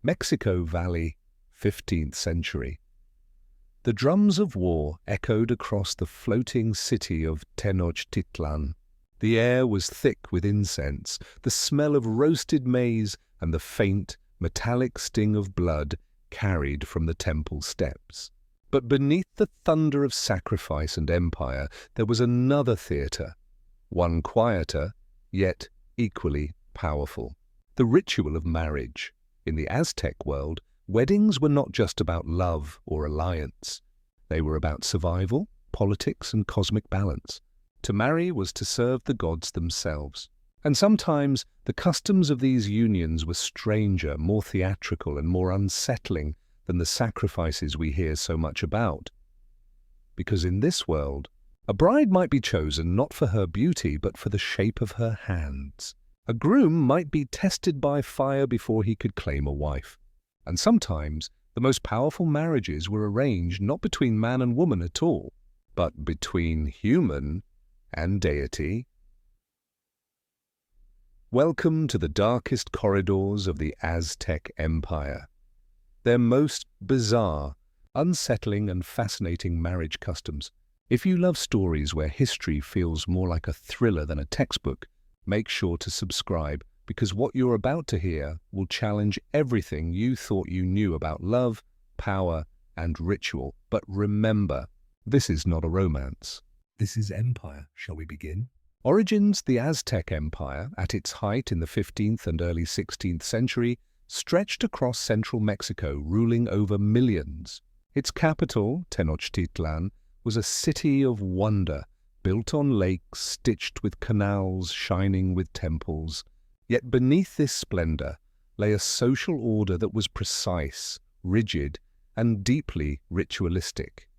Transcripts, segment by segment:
Mexico Valley, 15th century. The drums of war echoed across the floating city of Tenochtitlan. The air was thick with incense, the smell of roasted maize, and the faint, metallic sting of blood carried from the temple steps. But beneath the thunder of sacrifice and empire, there was another theatre, one quieter, yet equally powerful. The ritual of marriage. In the Aztec world, weddings were not just about love or alliance. They were about survival, politics, and cosmic balance. To marry was to serve the gods themselves. And sometimes the customs of these unions were stranger, more theatrical, and more unsettling than the sacrifices we hear so much about. Because in this world, a bride might be chosen not for her beauty, but for the shape of her hands. A groom might be tested by fire before he could claim a wife. And sometimes the most powerful marriages were arranged not between man and woman at all, but between human and deity. Welcome to the darkest corridors of the Aztec Empire. Their most bizarre, unsettling, and fascinating marriage customs. If you love stories where history feels more like a thriller than a textbook, make sure to subscribe, because what you're about to hear will challenge everything you thought you knew about love, power, and ritual. But remember, this is not a romance. This is empire. Shall we begin? Origins: the Aztec Empire, at its height in the 15th and early 16th century, stretched across central Mexico, ruling over millions. Its capital, Tenochtitlan, was a city of wonder, built on lakes, stitched with canals, shining with temples. Yet beneath this splendor lay a social order that was precise, rigid, and deeply ritualistic.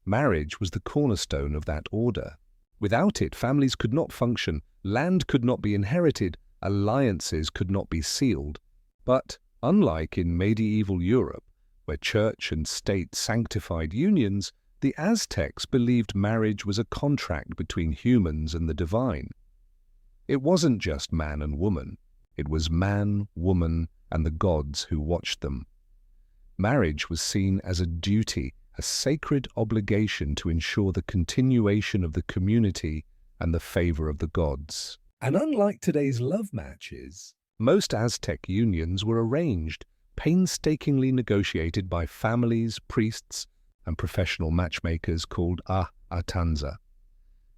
Marriage was the cornerstone of that order. Without it, families could not function, land could not be inherited, alliances could not be sealed. But, unlike in medieval Europe, where church and state sanctified unions, the Aztecs believed marriage was a contract between humans and the divine. It wasn't just man and woman. It was man, woman, and the gods who watched them. Marriage was seen as a duty, a sacred obligation to ensure the continuation of the community and the favor of the gods. And unlike today's love matches, most Aztec unions were arranged, painstakingly negotiated by families, priests, and professional matchmakers called atanza.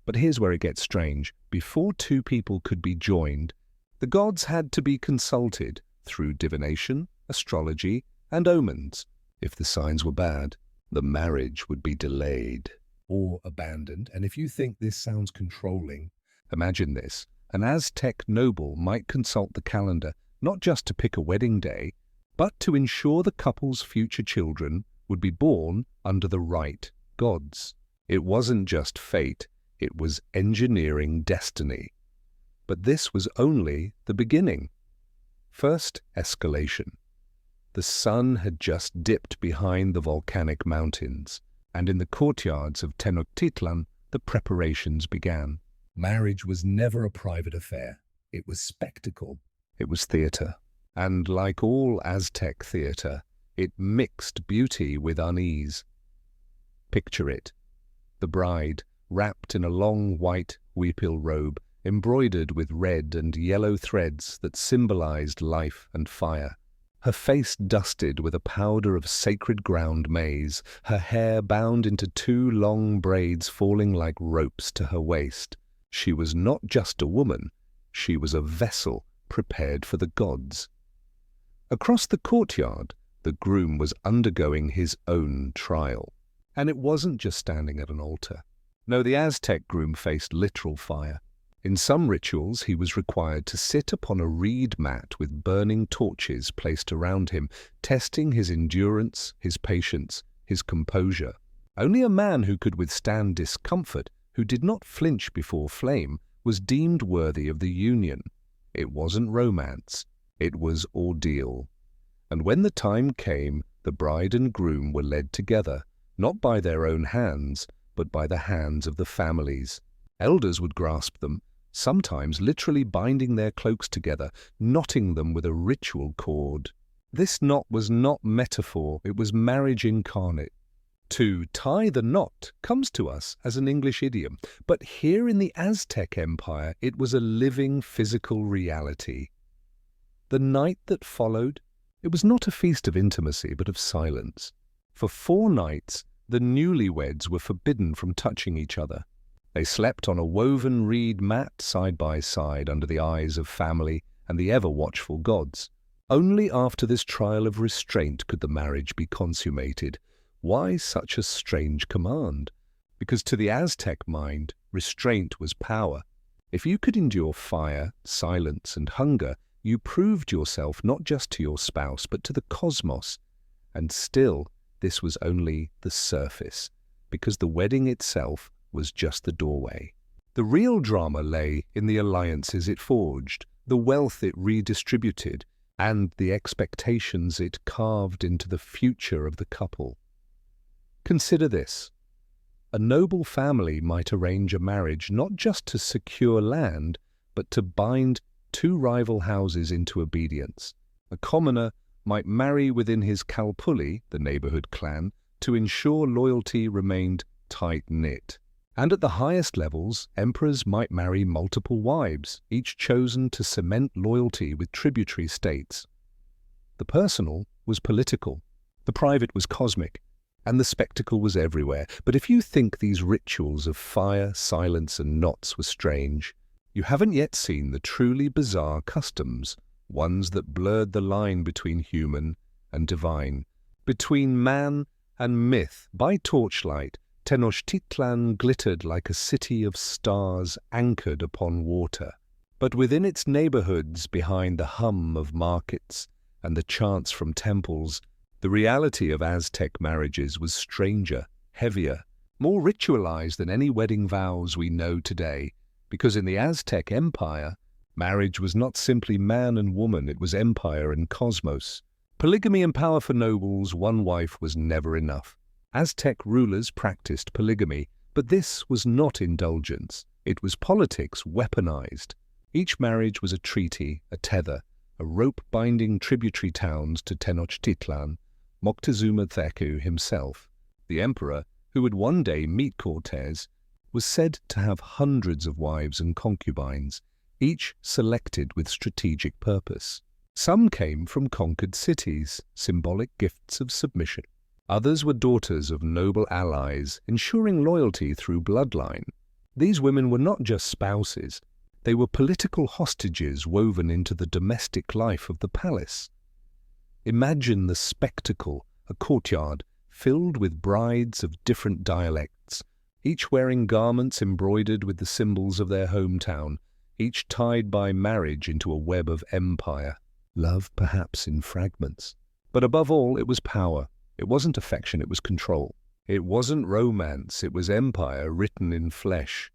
But here's where it gets strange. Before two people could be joined, the gods had to be consulted through divination, astrology, and omens. If the signs were bad, the marriage would be delayed or abandoned. And if you think this sounds controlling, imagine this. An Aztec noble might consult the calendar not just to pick a wedding day, but to ensure the couple's future children would be born under the right gods. It wasn't just fate, it was engineering destiny. But this was only the beginning. First, escalation. The sun had just dipped behind the volcanic mountains, and in the courtyards of Tenochtitlan, the preparations began. Marriage was never a private affair. It was spectacle. It was theater. And like all Aztec theater, it mixed beauty with unease. Picture it. The bride, wrapped in a long white huipil robe, embroidered with red and yellow threads that symbolized life and fire. Her face dusted with a powder of sacred ground maize, her hair bound into two long braids falling like ropes to her waist. She was not just a woman, she was a vessel prepared for the gods. Across the courtyard, the groom was undergoing his own trial. And it wasn't just standing at an altar. No, the Aztec groom faced literal fire. In some rituals, he was required to sit upon a reed mat with burning torches placed around him, testing his endurance, his patience, his composure. Only a man who could withstand discomfort, who did not flinch before flame, was deemed worthy of the union. It wasn't romance, it was ordeal. And when the time came, the bride and groom were led together, not by their own hands, but by the hands of the families. Elders would grasp them, sometimes literally binding their cloaks together, knotting them with a ritual cord. This knot was not metaphor, it was marriage incarnate. To tie the knot comes to us as an English idiom, but here in the Aztec Empire it was a living physical reality. The night that followed, it was not a feast of intimacy but of silence. For 4 nights, the newlyweds were forbidden from touching each other. They slept on a woven reed mat side by side under the eyes of family and the ever-watchful gods. Only after this trial of restraint could the marriage be consummated. Why such a strange command? Because to the Aztec mind, restraint was power. If you could endure fire, silence, and hunger, you proved yourself not just to your spouse, but to the cosmos. And still, this was only the surface, because the wedding itself was just the doorway. The real drama lay in the alliances it forged, the wealth it redistributed, and the expectations it carved into the future of the couple. Consider this. A noble family might arrange a marriage not just to secure land, but to bind 2 rival houses into obedience. A commoner might marry within his kalpuli, the neighborhood clan, to ensure loyalty remained tight-knit. And at the highest levels, emperors might marry multiple wives, each chosen to cement loyalty with tributary states. The personal was political, the private was cosmic, and the spectacle was everywhere. But if you think these rituals of fire, silence, and knots were strange, you haven't yet seen the truly bizarre customs, ones that blurred the line between human and divine, between man and myth. By torchlight, Tenochtitlan glittered like a city of stars anchored upon water. But within its neighborhoods, behind the hum of markets and the chants from temples, the reality of Aztec marriages was stranger, heavier, more ritualized than any wedding vows we know today, because in the Aztec Empire, marriage was not simply man and woman, it was empire and cosmos. Polygamy and power for nobles, one wife was never enough. Aztec rulers practiced polygamy, but this was not indulgence. It was politics weaponized. Each marriage was a treaty, a tether, a rope binding tributary towns to Tenochtitlan, Moctezuma Thecu himself. The emperor, who would one day meet Cortes, was said to have hundreds of wives and concubines, each selected with strategic purpose. Some came from conquered cities, symbolic gifts of submission. Others were daughters of noble allies, ensuring loyalty through bloodline. These women were not just spouses, they were political hostages woven into the domestic life of the palace. Imagine the spectacle, a courtyard filled with brides of different dialects, each wearing garments embroidered with the symbols of their hometown, each tied by marriage into a web of empire. Love, perhaps, in fragments. But above all, it was power. It wasn't affection, it was control. It wasn't romance, it was empire written in flesh.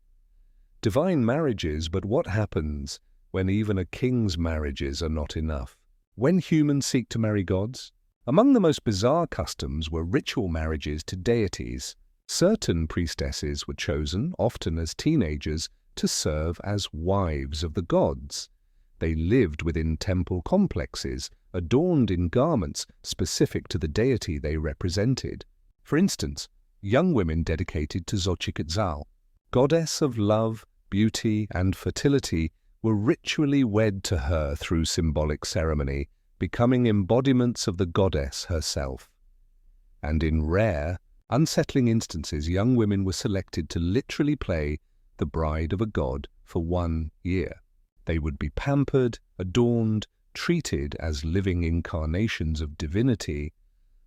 Divine marriages, but what happens when even a king's marriages are not enough? When humans seek to marry gods? Among the most bizarre customs were ritual marriages to deities. Certain priestesses were chosen, often as teenagers, to serve as wives of the gods. They lived within temple complexes, adorned in garments specific to the deity they represented. For instance, young women dedicated to Xochiquetzal, goddess of love, beauty, and fertility, were ritually wed to her through symbolic ceremony, becoming embodiments of the goddess herself. And in rare, unsettling instances, young women were selected to literally play the bride of a god for 1 year. They would be pampered, adorned, treated as living incarnations of divinity,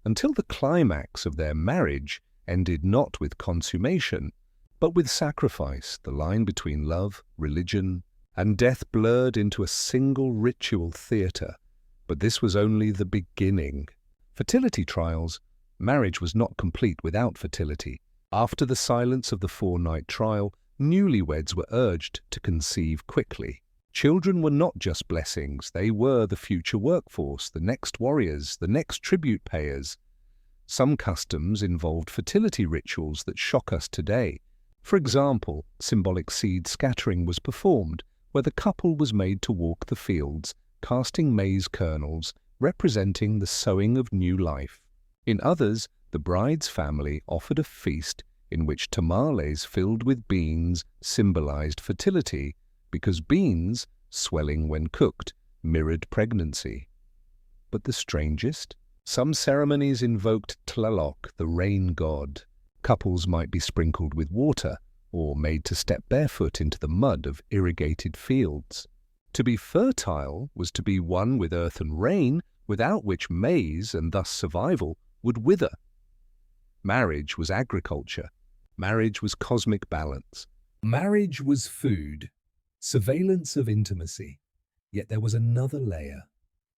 until the climax of their marriage ended not with consummation, but with sacrifice. The line between love, religion, and death blurred into a single ritual theatre. But this was only the beginning. Fertility trials. Marriage was not complete without fertility. After the silence of the 4-night trial, newlyweds were urged to conceive quickly. Children were not just blessings, they were the future workforce, the next warriors, the next tribute payers. Some customs involved fertility rituals that shock us today. For example, symbolic seed scattering was performed, where the couple was made to walk the fields, casting maize kernels representing the sowing of new life. In others, the bride's family offered a feast in which tamales filled with beans symbolized fertility, because beans, swelling when cooked, mirrored pregnancy. But the strangest? Some ceremonies invoked Tlaloc, the rain god. Couples might be sprinkled with water or made to step barefoot into the mud of irrigated fields. To be fertile was to be one with earth and rain, without which maize, and thus survival, would wither. Marriage was agriculture. Marriage was cosmic balance. Marriage was food, surveillance of intimacy. Yet there was another layer: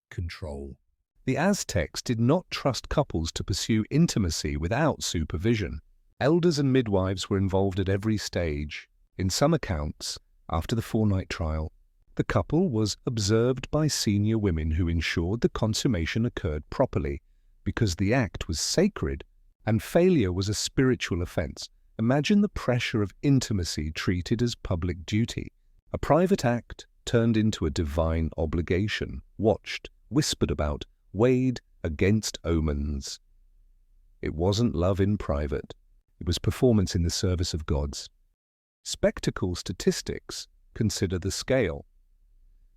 control. The Aztecs did not trust couples to pursue intimacy without supervision. Elders and midwives were involved at every stage. In some accounts, after the 4-night trial, the couple was observed by senior women who ensured the consummation occurred properly, because the act was sacred and failure was a spiritual offense. Imagine the pressure of intimacy treated as public duty. A private act turned into a divine obligation, watched, whispered about, weighed against omens. It wasn't love in private. It was performance in the service of gods. Spectacle statistics consider the scale.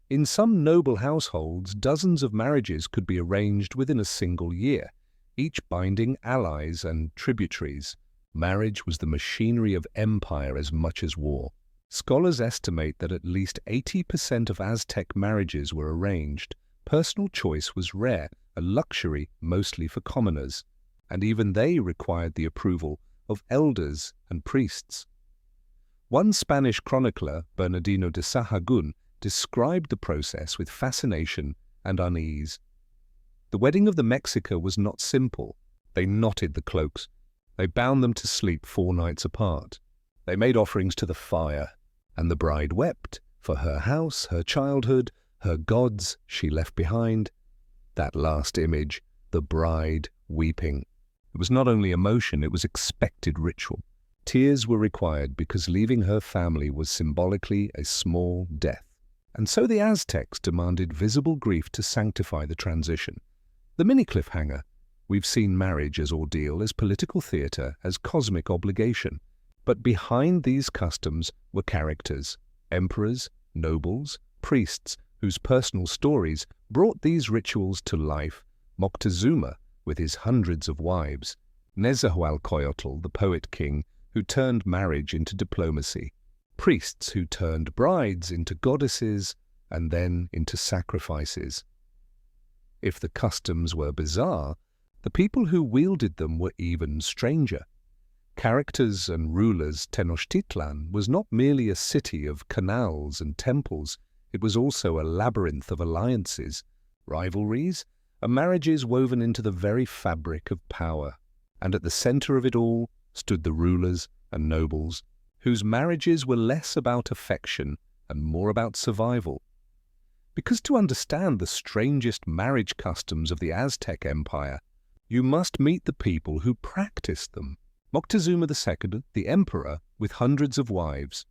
In some noble households, dozens of marriages could be arranged within a single year, each binding allies and tributaries. Marriage was the machinery of empire as much as war. Scholars estimate that at least 80% of Aztec marriages were arranged. Personal choice was rare, a luxury mostly for commoners, and even they required the approval of elders and priests. One Spanish chronicler, Bernardino de Sahagún, described the process with fascination and unease. The wedding of the Mexica was not simple. They knotted the cloaks. They bound them to sleep 4 nights apart. They made offerings to the fire, and the bride wept for her house, her childhood, her gods she left behind. That last image, the bride weeping. It was not only emotion, it was expected ritual. Tears were required because leaving her family was symbolically a small death. And so the Aztecs demanded visible grief to sanctify the transition. The mini cliffhanger: we've seen marriage as ordeal, as political theatre, as cosmic obligation. But behind these customs were characters, emperors, nobles, priests, whose personal stories brought these rituals to life. Moctezuma, with his hundreds of wives. Nezahualcoyotl, the poet king, who turned marriage into diplomacy. Priests who turned brides into goddesses and then into sacrifices. If the customs were bizarre, the people who wielded them were even stranger. Characters and rulers, Tenochtitlan was not merely a city of canals and temples, it was also a labyrinth of alliances, rivalries, and marriages woven into the very fabric of power. And at the center of it all stood the rulers and nobles, whose marriages were less about affection and more about survival. Because to understand the strangest marriage customs of the Aztec Empire, you must meet the people who practiced them. Moctezuma II, the emperor with hundreds of wives.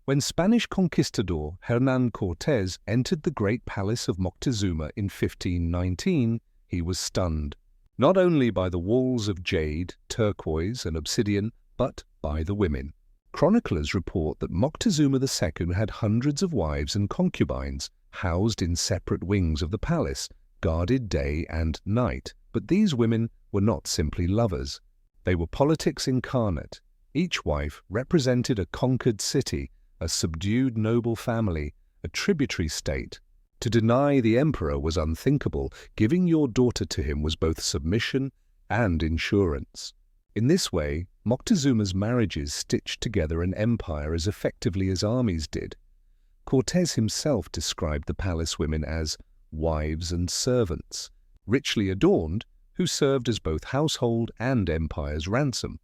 When Spanish conquistador Hernán Cortés entered the great palace of Moctezuma in 1519, he was stunned, not only by the walls of jade, turquoise, and obsidian, but by the women. Chroniclers report that Moctezuma II had hundreds of wives and concubines, housed in separate wings of the palace, guarded day and night. But these women were not simply lovers. They were politics incarnate. Each wife represented a conquered city, a subdued noble family, a tributary state. To deny the emperor was unthinkable. Giving your daughter to him was both submission and insurance. In this way, Moctezuma's marriages stitched together an empire as effectively as armies did. Cortés himself described the palace women as wives and servants, richly adorned, who served as both household and empire's ransom.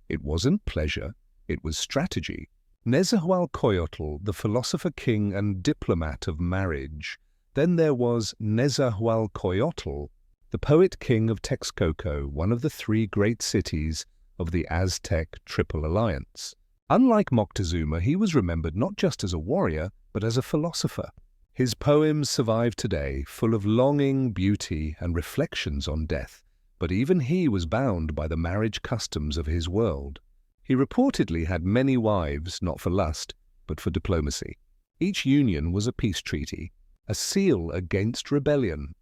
It wasn't pleasure, it was strategy. Nezahualcoyotl, the philosopher king and diplomat of marriage. Then there was Nezahualcoyotl, the poet king of Texcoco, one of the 3 great cities of the Aztec Triple Alliance. Unlike Moctezuma, he was remembered not just as a warrior, but as a philosopher. His poems survive today, full of longing, beauty, and reflections on death, but even he was bound by the marriage customs of his world. He reportedly had many wives, not for lust, but for diplomacy. Each union was a peace treaty, a seal against rebellion.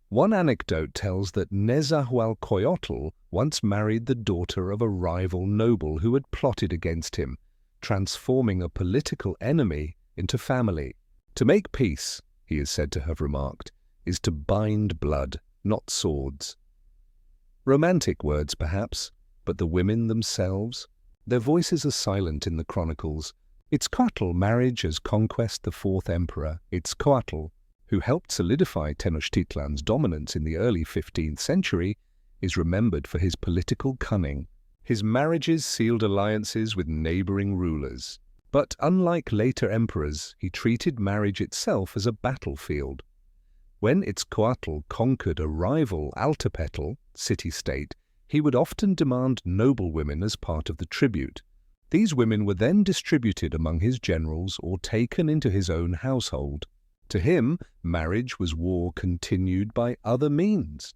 One anecdote tells that Nezahualcoyotl once married the daughter of a rival noble who had plotted against him, transforming a political enemy into family. To make peace, he is said to have remarked, is to bind blood, not swords. Romantic words, perhaps, but the women themselves, their voices are silent in the chronicles. Itzcoatl marriage as conquest the fourth emperor, Itzcoatl, who helped solidify Tenochtitlan's dominance in the early 15th century, is remembered for his political cunning. His marriages sealed alliances with neighboring rulers. But unlike later emperors, he treated marriage itself as a battlefield. When Itzcoatl conquered a rival Altepetl city-state, he would often demand noblewomen as part of the tribute. These women were then distributed among his generals or taken into his own household. To him, marriage was war continued by other means.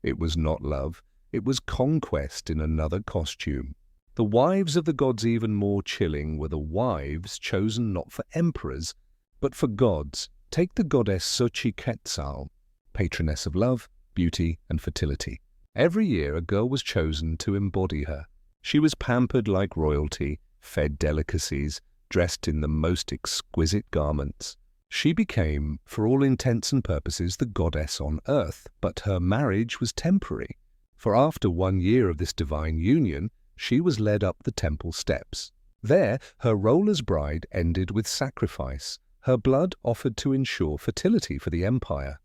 It was not love, it was conquest in another costume. The wives of the gods even more chilling were the wives chosen not for emperors, but for gods. Take the goddess Xochiquetzal, patroness of love, beauty, and fertility. Every year a girl was chosen to embody her. She was pampered like royalty, fed delicacies, dressed in the most exquisite garments. She became, for all intents and purposes, the goddess on earth, but her marriage was temporary, for after 1 year of this divine union, she was led up the temple steps. There, her role as bride ended with sacrifice, her blood offered to ensure fertility for the empire.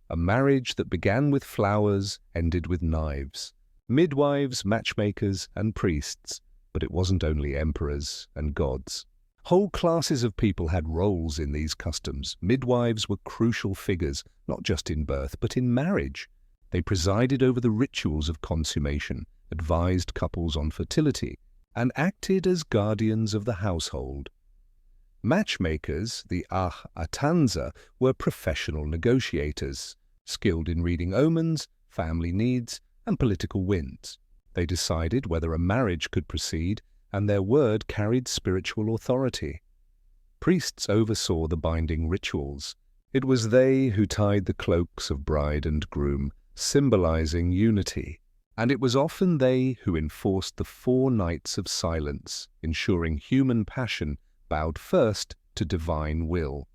A marriage that began with flowers ended with knives. Midwives, matchmakers, and priests, but it wasn't only emperors and gods. Whole classes of people had roles in these customs. Midwives were crucial figures, not just in birth, but in marriage. They presided over the rituals of consummation, advised couples on fertility, and acted as guardians of the household. Matchmakers, the atanza, were professional negotiators, skilled in reading omens, family needs, and political winds. They decided whether a marriage could proceed, and their word carried spiritual authority. Priests oversaw the binding rituals. It was they who tied the cloaks of bride and groom, symbolizing unity. And it was often they who enforced the 4 nights of silence, ensuring human passion bowed first to divine will.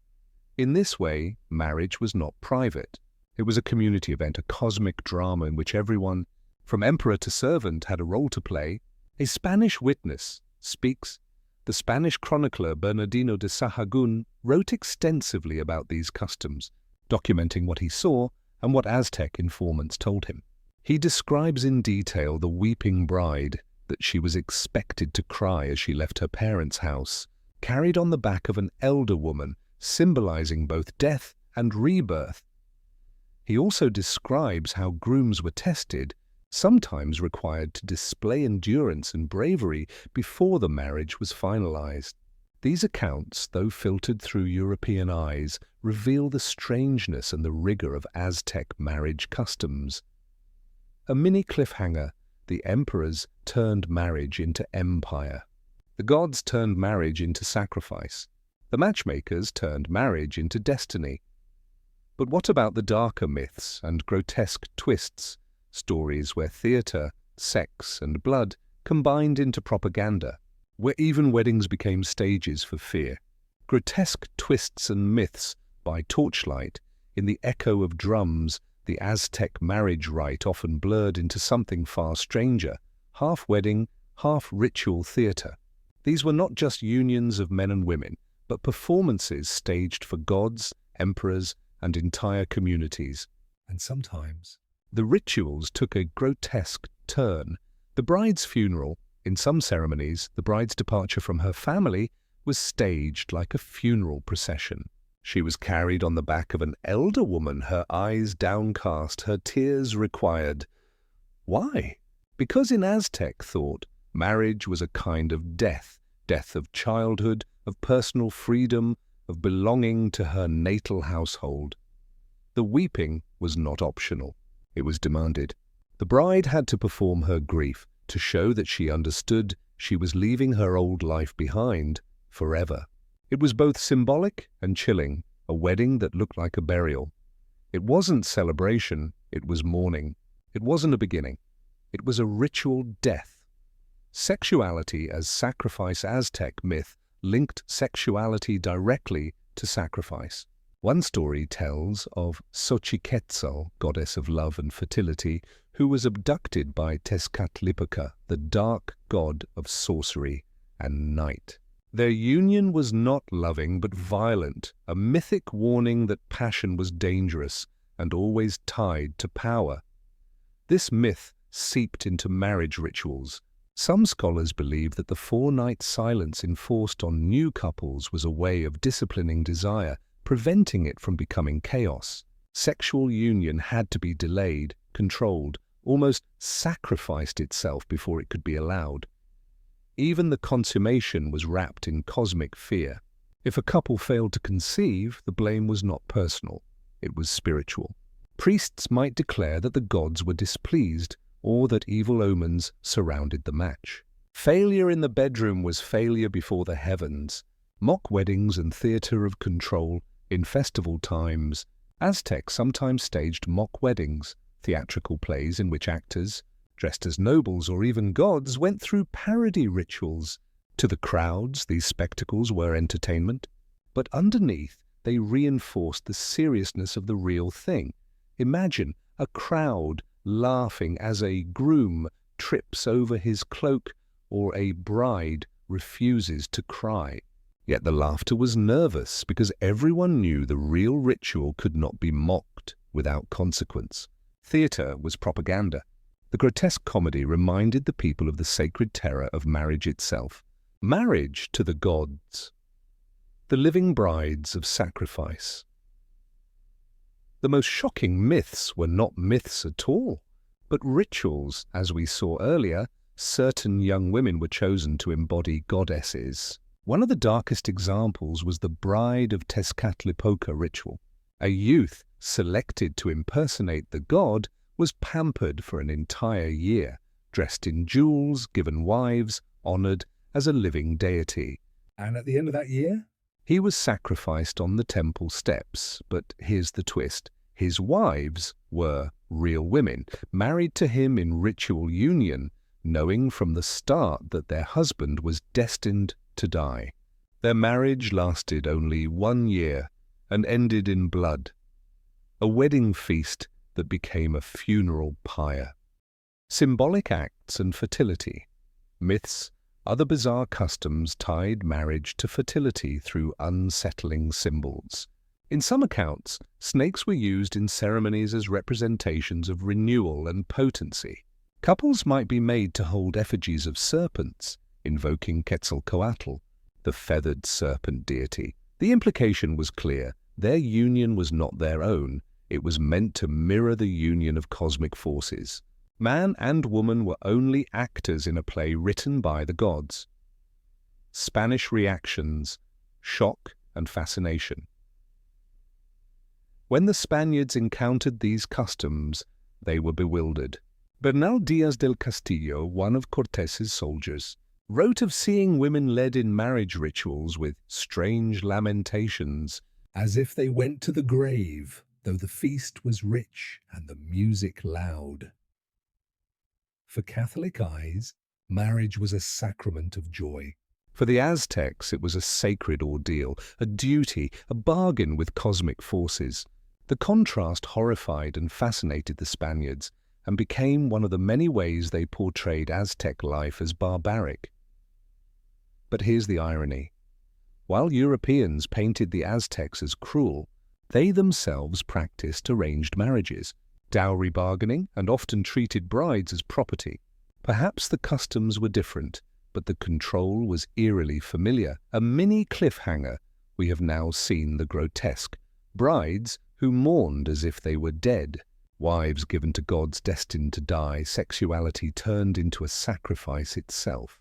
In this way, marriage was not private. It was a community event, a cosmic drama in which everyone, from emperor to servant, had a role to play. A Spanish witness speaks. The Spanish chronicler Bernardino de Sahagún wrote extensively about these customs, documenting what he saw and what Aztec informants told him. He describes in detail the weeping bride, that she was expected to cry as she left her parents' house, carried on the back of an elder woman, symbolizing both death and rebirth. He also describes how grooms were tested, sometimes required to display endurance and bravery before the marriage was finalized. These accounts, though filtered through European eyes, reveal the strangeness and the rigor of Aztec marriage customs. A mini cliffhanger, the emperors turned marriage into empire. The gods turned marriage into sacrifice. The matchmakers turned marriage into destiny. But what about the darker myths and grotesque twists? Stories where theatre, sex, and blood combined into propaganda, where even weddings became stages for fear. Grotesque twists and myths by torchlight, in the echo of drums, the Aztec marriage rite often blurred into something far stranger, half wedding, half ritual theatre. These were not just unions of men and women, but performances staged for gods, emperors, and entire communities. And sometimes the rituals took a grotesque turn. The bride's funeral, in some ceremonies, the bride's departure from her family, was staged like a funeral procession. She was carried on the back of an elder woman, her eyes downcast, her tears required. Why? Because in Aztec thought, marriage was a kind of death, death of childhood, of personal freedom, of belonging to her natal household. The weeping was not optional. It was demanded. The bride had to perform her grief to show that she understood she was leaving her old life behind forever. It was both symbolic and chilling, a wedding that looked like a burial. It wasn't celebration, it was mourning. It wasn't a beginning. It was a ritual death. Sexuality as sacrifice. Aztec myth linked sexuality directly to sacrifice. One story tells of Xochiquetzal, goddess of love and fertility, who was abducted by Tezcatlipoca, the dark god of sorcery and night. Their union was not loving but violent, a mythic warning that passion was dangerous and always tied to power. This myth seeped into marriage rituals. Some scholars believe that the 4-night silence enforced on new couples was a way of disciplining desire, preventing it from becoming chaos. Sexual union had to be delayed, controlled, almost sacrificed itself before it could be allowed. Even the consummation was wrapped in cosmic fear. If a couple failed to conceive, the blame was not personal, it was spiritual. Priests might declare that the gods were displeased or that evil omens surrounded the match. Failure in the bedroom was failure before the heavens. Mock weddings and theatre of control in festival times. Aztecs sometimes staged mock weddings, theatrical plays in which actors, dressed as nobles or even gods, went through parody rituals. To the crowds, these spectacles were entertainment, but underneath they reinforced the seriousness of the real thing. Imagine a crowd laughing as a groom trips over his cloak or a bride refuses to cry. Yet the laughter was nervous because everyone knew the real ritual could not be mocked without consequence. Theatre was propaganda. The grotesque comedy reminded the people of the sacred terror of marriage itself. Marriage to the gods. The living brides of sacrifice. The most shocking myths were not myths at all, but rituals. As we saw earlier, certain young women were chosen to embody goddesses. One of the darkest examples was the Bride of Tezcatlipoca ritual. A youth selected to impersonate the god was pampered for an entire year, dressed in jewels, given wives, honored as a living deity. And at the end of that year, he was sacrificed on the temple steps. But here's the twist. His wives were real women, married to him in ritual union, knowing from the start that their husband was destined to die. Their marriage lasted only 1 year and ended in blood. A wedding feast that became a funeral pyre. Symbolic acts and fertility. Myths, other bizarre customs tied marriage to fertility through unsettling symbols. In some accounts, snakes were used in ceremonies as representations of renewal and potency. Couples might be made to hold effigies of serpents, invoking Quetzalcoatl, the feathered serpent deity. The implication was clear. Their union was not their own. It was meant to mirror the union of cosmic forces. Man and woman were only actors in a play written by the gods. Spanish reactions, shock and fascination. When the Spaniards encountered these customs, they were bewildered. Bernal Díaz del Castillo, one of Cortés's soldiers, wrote of seeing women led in marriage rituals with strange lamentations, as if they went to the grave, though the feast was rich and the music loud. For Catholic eyes, marriage was a sacrament of joy. For the Aztecs, it was a sacred ordeal, a duty, a bargain with cosmic forces. The contrast horrified and fascinated the Spaniards, and became one of the many ways they portrayed Aztec life as barbaric. But here's the irony. While Europeans painted the Aztecs as cruel, they themselves practiced arranged marriages, dowry bargaining, and often treated brides as property. Perhaps the customs were different, but the control was eerily familiar. A mini cliffhanger. We have now seen the grotesque. Brides who mourned as if they were dead. Wives given to gods destined to die. Sexuality turned into a sacrifice itself.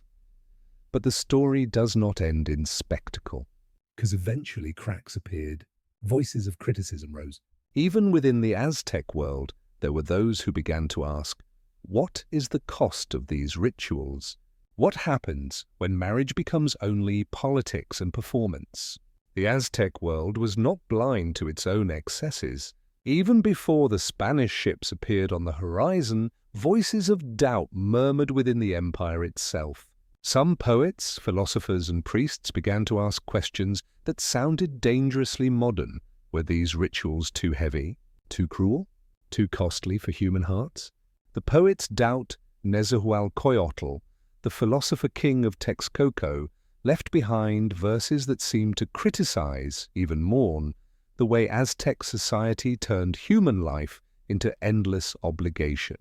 But the story does not end in spectacle. because eventually cracks appeared. Voices of criticism rose. Even within the Aztec world, there were those who began to ask, what is the cost of these rituals? What happens when marriage becomes only politics and performance? The Aztec world was not blind to its own excesses. Even before the Spanish ships appeared on the horizon, voices of doubt murmured within the empire itself. Some poets, philosophers, and priests began to ask questions that sounded dangerously modern. Were these rituals too heavy, too cruel, too costly for human hearts? The poet's doubt, Nezahualcoyotl, the philosopher king of Texcoco, left behind verses that seemed to criticize, even mourn, the way Aztec society turned human life into endless obligation.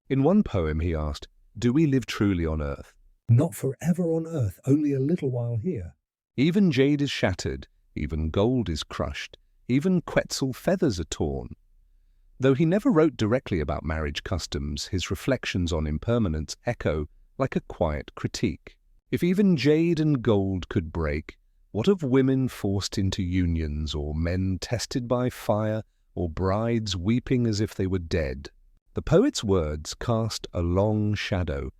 In one poem he asked, "Do we live truly on earth? Not forever on earth, only a little while here. Even jade is shattered, even gold is crushed, even Quetzal feathers are torn." Though he never wrote directly about marriage customs, his reflections on impermanence echo like a quiet critique. If even jade and gold could break, what of women forced into unions, or men tested by fire, or brides weeping as if they were dead? The poet's words cast a long shadow.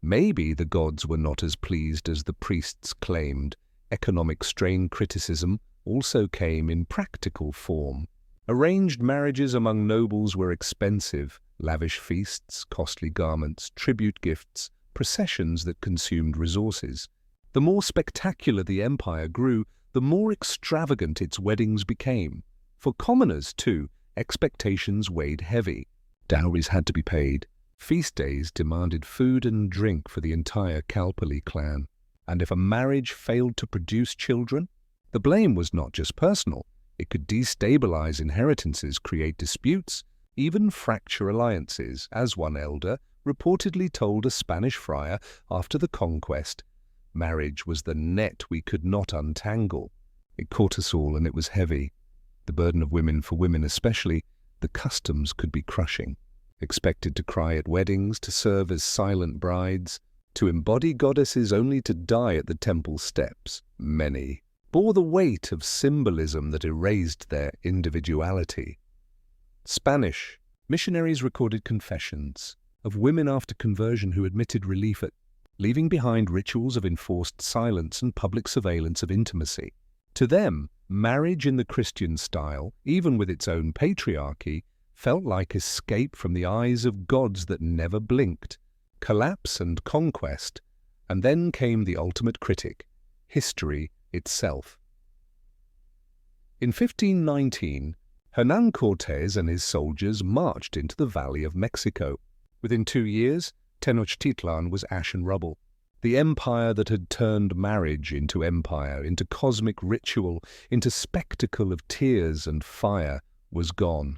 Maybe the gods were not as pleased as the priests claimed. Economic strain criticism also came in practical form. Arranged marriages among nobles were expensive, lavish feasts, costly garments, tribute gifts, processions that consumed resources. The more spectacular the empire grew, the more extravagant its weddings became. For commoners, too, expectations weighed heavy. Dowries had to be paid. Feast days demanded food and drink for the entire Kalpali clan. And if a marriage failed to produce children, the blame was not just personal. It could destabilize inheritances, create disputes, even fracture alliances, as one elder reportedly told a Spanish friar after the conquest. Marriage was the net we could not untangle. It caught us all, and it was heavy. The burden of women, for women especially, the customs could be crushing. Expected to cry at weddings, to serve as silent brides, to embody goddesses only to die at the temple steps, many bore the weight of symbolism that erased their individuality. Spanish missionaries recorded confessions of women after conversion who admitted relief at leaving behind rituals of enforced silence and public surveillance of intimacy. To them, marriage in the Christian style, even with its own patriarchy, felt like escape from the eyes of gods that never blinked. Collapse and conquest, and then came the ultimate critic, history itself. In 1519, Hernán Cortés and his soldiers marched into the Valley of Mexico. Within 2 years, Tenochtitlan was ash and rubble. The empire that had turned marriage into empire, into cosmic ritual, into spectacle of tears and fire, was gone.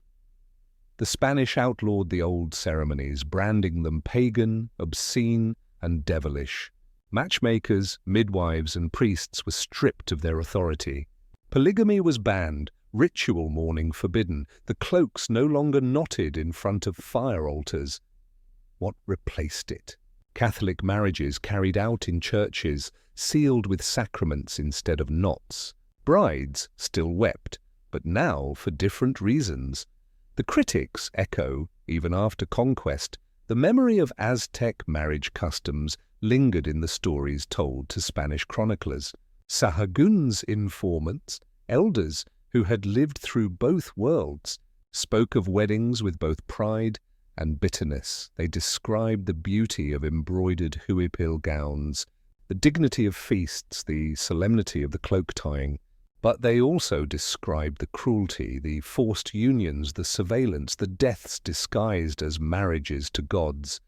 The Spanish outlawed the old ceremonies, branding them pagan, obscene, and devilish. Matchmakers, midwives, and priests were stripped of their authority. Polygamy was banned, ritual mourning forbidden, the cloaks no longer knotted in front of fire altars. What replaced it? Catholic marriages carried out in churches, sealed with sacraments instead of knots. Brides still wept, but now for different reasons. The critics echo, even after conquest, the memory of Aztec marriage customs lingered in the stories told to Spanish chroniclers. Sahagun's informants, elders who had lived through both worlds, spoke of weddings with both pride and bitterness. They described the beauty of embroidered huipil gowns, the dignity of feasts, the solemnity of the cloak tying. But they also described the cruelty, the forced unions, the surveillance, the deaths disguised as marriages to gods.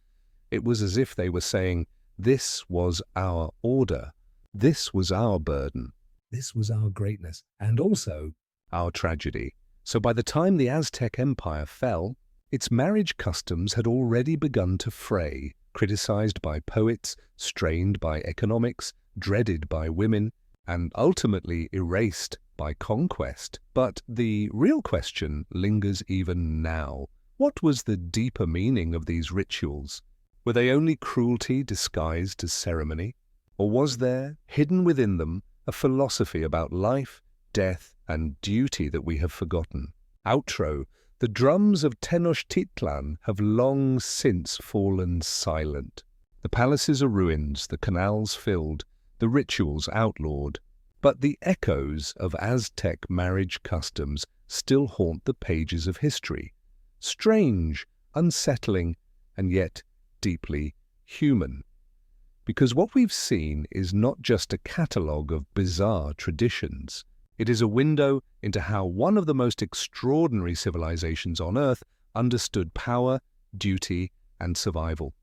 It was as if they were saying, this was our order, this was our burden, this was our greatness, and also our tragedy. So by the time the Aztec Empire fell, its marriage customs had already begun to fray, criticized by poets, strained by economics, dreaded by women, and ultimately erased by conquest. But the real question lingers even now. What was the deeper meaning of these rituals? Were they only cruelty disguised as ceremony? Or was there, hidden within them, a philosophy about life, death, and duty that we have forgotten. Outro: the drums of Tenochtitlan have long since fallen silent. The palaces are ruins, the canals filled, the rituals outlawed. But the echoes of Aztec marriage customs still haunt the pages of history. Strange, unsettling, and yet deeply human. Because what we've seen is not just a catalogue of bizarre traditions. It is a window into how one of the most extraordinary civilizations on Earth understood power, duty, and survival.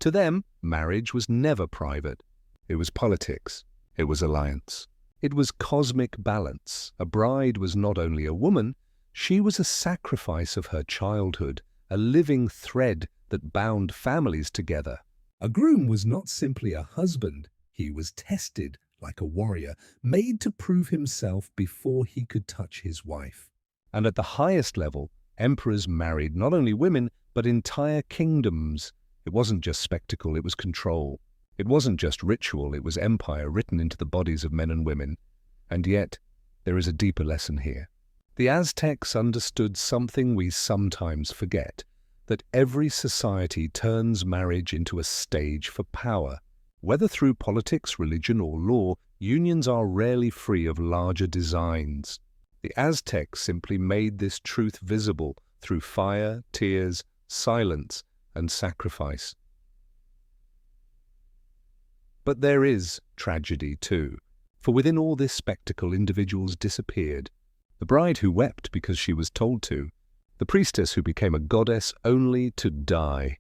To them, marriage was never private. It was politics. It was alliance. It was cosmic balance. A bride was not only a woman, she was a sacrifice of her childhood, a living thread that bound families together. A groom was not simply a husband. He was tested like a warrior, made to prove himself before he could touch his wife. And at the highest level, emperors married not only women, but entire kingdoms. It wasn't just spectacle, it was control. It wasn't just ritual, it was empire written into the bodies of men and women. And yet, there is a deeper lesson here. The Aztecs understood something we sometimes forget, that every society turns marriage into a stage for power. Whether through politics, religion, or law, unions are rarely free of larger designs. The Aztecs simply made this truth visible through fire, tears, silence, and sacrifice. But there is tragedy too, for within all this spectacle individuals disappeared. The bride who wept because she was told to, the priestess who became a goddess only to die,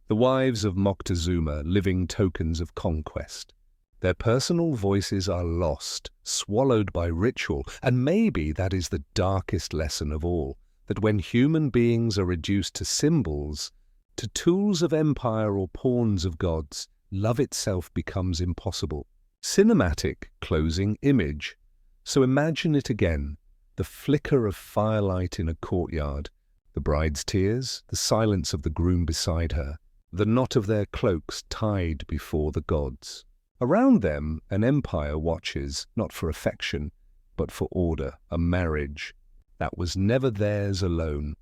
the wives of Moctezuma, living tokens of conquest. Their personal voices are lost, swallowed by ritual, and maybe that is the darkest lesson of all, that when human beings are reduced to symbols, to tools of empire or pawns of gods, love itself becomes impossible. Cinematic closing image. So imagine it again, the flicker of firelight in a courtyard, the bride's tears, the silence of the groom beside her, the knot of their cloaks tied before the gods. Around them, an empire watches, not for affection, but for order, a marriage that was never theirs alone.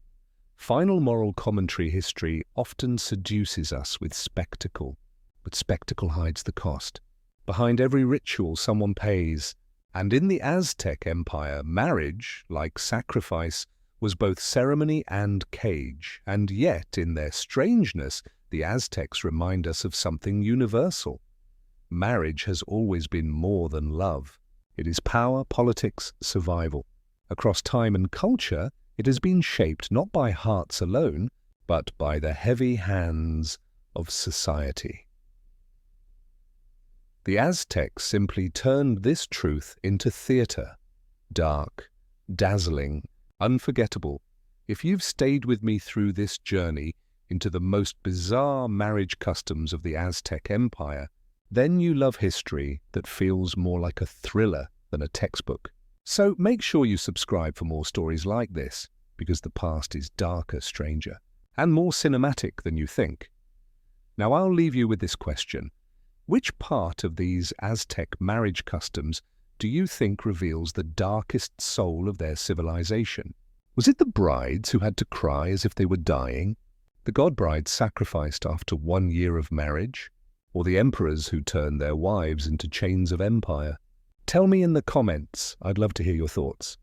Final moral commentary history often seduces us with spectacle, but spectacle hides the cost. Behind every ritual someone pays, and in the Aztec Empire, marriage, like sacrifice, was both ceremony and cage, and yet, in their strangeness, the Aztecs remind us of something universal. Marriage has always been more than love. It is power, politics, survival. Across time and culture, it has been shaped not by hearts alone, but by the heavy hands of society. The Aztecs simply turned this truth into theater. Dark, dazzling, unforgettable. If you've stayed with me through this journey into the most bizarre marriage customs of the Aztec Empire, then you love history that feels more like a thriller than a textbook. So make sure you subscribe for more stories like this, because the past is darker, stranger, and more cinematic than you think. Now I'll leave you with this question. Which part of these Aztec marriage customs do you think reveals the darkest soul of their civilization? Was it the brides who had to cry as if they were dying? The god brides sacrificed after 1 year of marriage? Or the emperors who turned their wives into chains of empire? Tell me in the comments. I'd love to hear your thoughts.